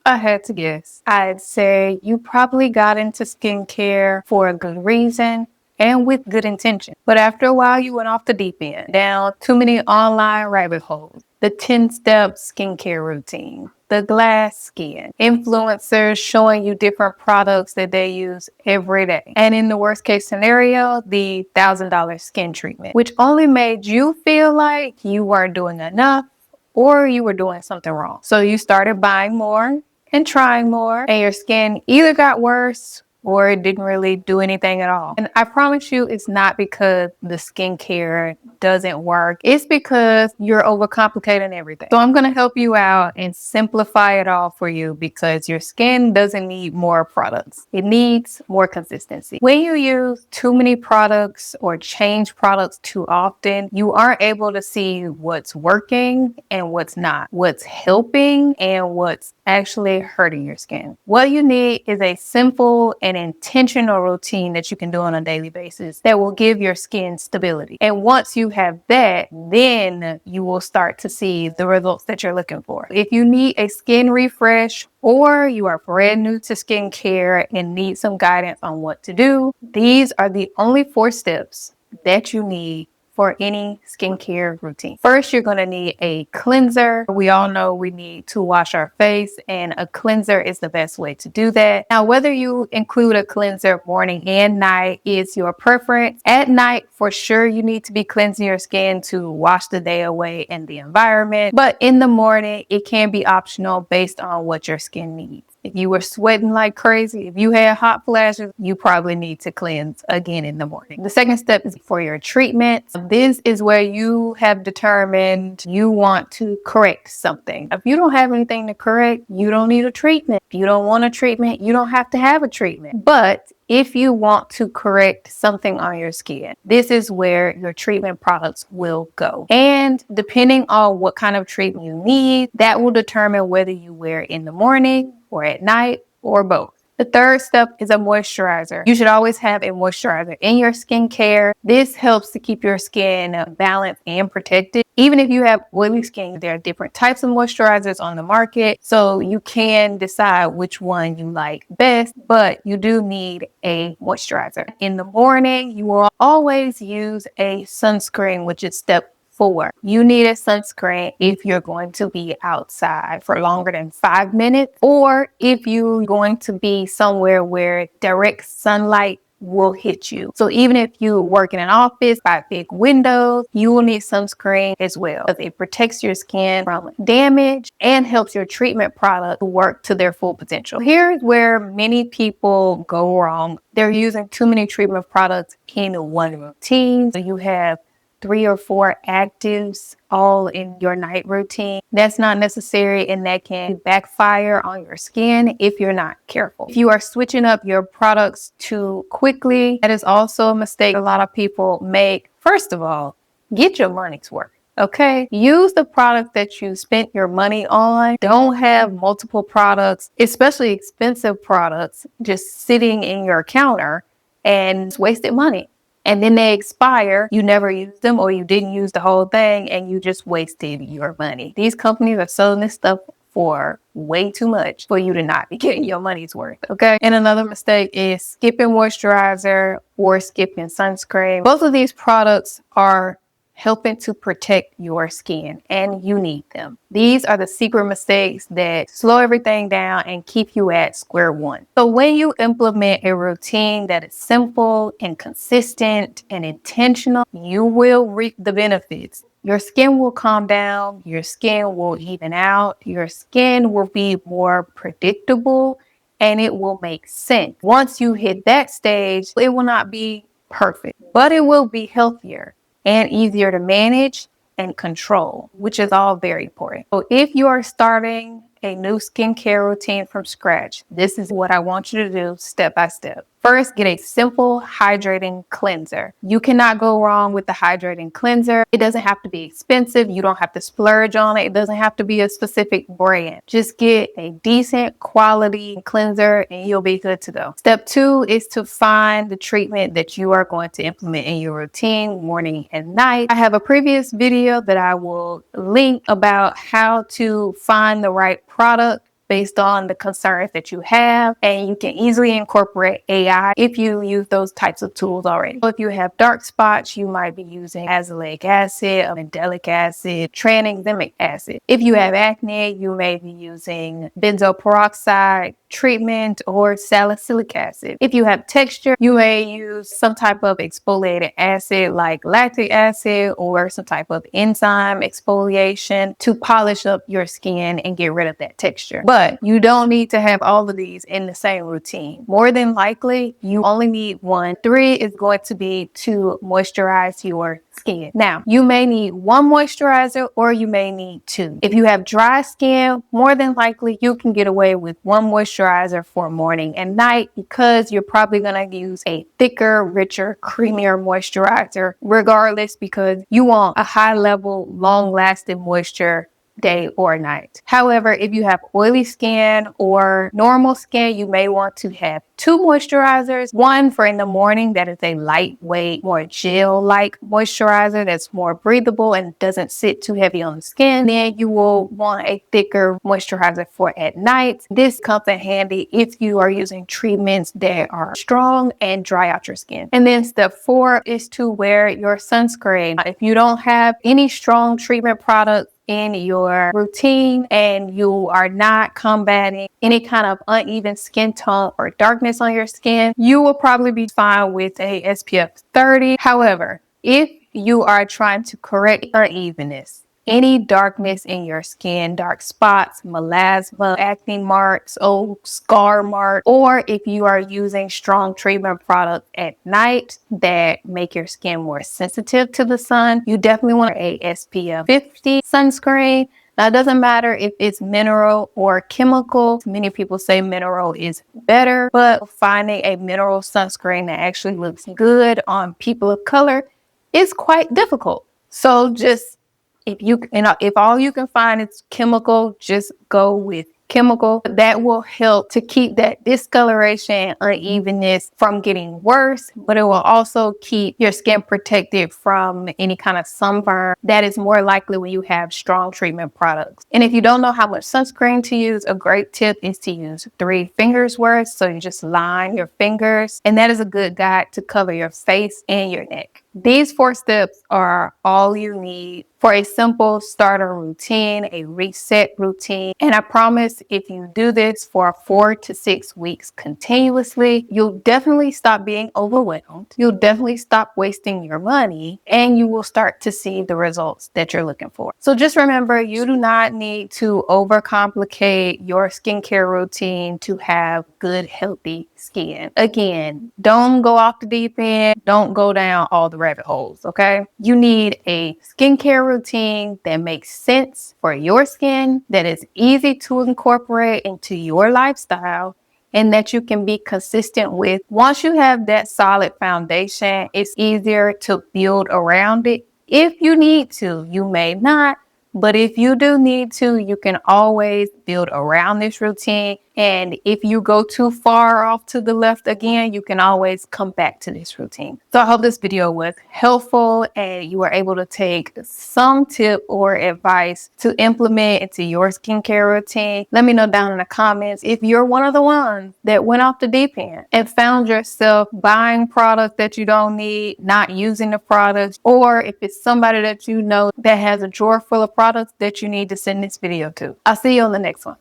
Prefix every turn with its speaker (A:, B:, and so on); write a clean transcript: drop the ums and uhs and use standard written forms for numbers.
A: I had to guess, I'd say you probably got into skincare for a good reason and with good intention. But after a while, you went off the deep end, down too many online rabbit holes. The 10-step skincare routine, the glass skin, influencers showing you different products that they use every day. And in the worst case scenario, the $1,000 skin treatment, which only made you feel like you weren't doing enough or you were doing something wrong. So you started buying more and trying more, and your skin either got worse or it didn't really do anything at all. And I promise you, it's not because the skincare doesn't work. It's because you're overcomplicating everything. So I'm going to help you out and simplify it all for you because your skin doesn't need more products. It needs more consistency. When you use too many products or change products too often, you aren't able to see what's working and what's not, what's helping and what's actually hurting your skin. What you need is a simple and intentional routine that you can do on a daily basis that will give your skin stability. And once you have that, then you will start to see the results that you're looking for. If you need a skin refresh or you are brand new to skincare and need some guidance on what to do, these are the only 4 steps that you need for any skincare routine. First, you're going to need a cleanser. We all know we need to wash our face, and a cleanser is the best way to do that. Now, whether you include a cleanser morning and night is your preference. At night, for sure, you need to be cleansing your skin to wash the day away and the environment. But in the morning, it can be optional based on what your skin needs. If you were sweating like crazy, if you had hot flashes, you probably need to cleanse again in the morning. The second step is for your treatment. This is where you have determined you want to correct something. If you don't have anything to correct, you don't need a treatment. If you don't want a treatment, you don't have to have a treatment. But if you want to correct something on your skin, this is where your treatment products will go. And depending on what kind of treatment you need, that will determine whether you wear it in the morning or at night or both. The third step is a moisturizer. You should always have a moisturizer in your skincare. This helps to keep your skin balanced and protected. Even if you have oily skin, there are different types of moisturizers on the market, so you can decide which one you like best, but you do need a moisturizer. In the morning, you will always use a sunscreen, which is step 4. You need a sunscreen if you're going to be outside for longer than 5 minutes, or if you're going to be somewhere where direct sunlight will hit you. So even if you work in an office by big windows, you will need sunscreen as well, because it protects your skin from damage and helps your treatment product work to their full potential. Here's where many people go wrong. They're using too many treatment products in one routine. So you have 3 or 4 actives all in your night routine. That's not necessary, and that can backfire on your skin if you're not careful. If you are switching up your products too quickly, that is also a mistake a lot of people make. First of all, get your money's worth. Okay, use the product that you spent your money on. Don't have multiple products, especially expensive products, just sitting in your counter and it's wasted money. And then they expire, you never used them, or you didn't use the whole thing and you just wasted your money. These companies are selling this stuff for way too much for you to not be getting your money's worth, okay? And another mistake is skipping moisturizer or skipping sunscreen. Both of these products are helping to protect your skin, and you need them. These are the secret mistakes that slow everything down and keep you at square one. So when you implement a routine that is simple and consistent and intentional, you will reap the benefits. Your skin will calm down, your skin will even out, your skin will be more predictable, and it will make sense. Once you hit that stage, it will not be perfect, but it will be healthier and easier to manage and control, which is all very important. So if you are starting a new skincare routine from scratch, this is what I want you to do step by step. First, get a simple hydrating cleanser. You cannot go wrong with the hydrating cleanser. It doesn't have to be expensive. You don't have to splurge on it. It doesn't have to be a specific brand. Just get a decent quality cleanser and you'll be good to go. Step 2 is to find the treatment that you are going to implement in your routine, morning and night. I have a previous video that I will link about how to find the right product based on the concerns that you have, and you can easily incorporate AI if you use those types of tools already. So if you have dark spots, you might be using azelaic acid, mandelic acid, tranexamic acid. If you have acne, you may be using benzoyl peroxide treatment or salicylic acid. If you have texture, you may use some type of exfoliating acid like lactic acid or some type of enzyme exfoliation to polish up your skin and get rid of that texture. But you don't need to have all of these in the same routine. More than likely, you only need one. 3 is going to be to moisturize your skin. Now, you may need one moisturizer or you may need 2. If you have dry skin, more than likely you can get away with one moisturizer for morning and night because you're probably going to use a thicker, richer, creamier moisturizer regardless, because you want a high level, long lasting moisture day or night. However, if you have oily skin or normal skin, you may want to have 2 moisturizers. One for in the morning, that is a lightweight, more gel-like moisturizer that's more breathable and doesn't sit too heavy on the skin. Then you will want a thicker moisturizer for at night. This comes in handy if you are using treatments that are strong and dry out your skin. And then step 4 is to wear your sunscreen. If you don't have any strong treatment products in your routine and you are not combating any kind of uneven skin tone or darkness on your skin, you will probably be fine with a SPF 30. However, if you are trying to correct unevenness, any darkness in your skin, dark spots, melasma, acne marks, old scar marks, or if you are using strong treatment products at night that make your skin more sensitive to the sun, you definitely want a SPF 50 sunscreen. Now, it doesn't matter if it's mineral or chemical. Many people say mineral is better, but finding a mineral sunscreen that actually looks good on people of color is quite difficult. So just if all you can find is chemical, just go with chemical. That will help to keep that discoloration and unevenness from getting worse, but it will also keep your skin protected from any kind of sunburn that is more likely when you have strong treatment products. And if you don't know how much sunscreen to use, a great tip is to use 3 fingers worth. So you just line your fingers, and that is a good guide to cover your face and your neck. These 4 steps are all you need for a simple starter routine, a reset routine. And I promise if you do this for 4 to 6 weeks continuously, you'll definitely stop being overwhelmed. You'll definitely stop wasting your money, and you will start to see the results that you're looking for. So just remember, you do not need to overcomplicate your skincare routine to have good, healthy skin. Again, don't go off the deep end. Don't go down all the rabbit holes, okay? You need a skincare routine that makes sense for your skin, that is easy to incorporate into your lifestyle, and that you can be consistent with. Once you have that solid foundation, it's easier to build around it. If you need to, you may not, but if you do need to, you can always build around this routine. And if you go too far off to the left again, you can always come back to this routine. So I hope this video was helpful and you were able to take some tip or advice to implement into your skincare routine. Let me know down in the comments if you're one of the ones that went off the deep end and found yourself buying products that you don't need, not using the products, or if it's somebody that you know that has a drawer full of products that you need to send this video to. I'll see you on the next one.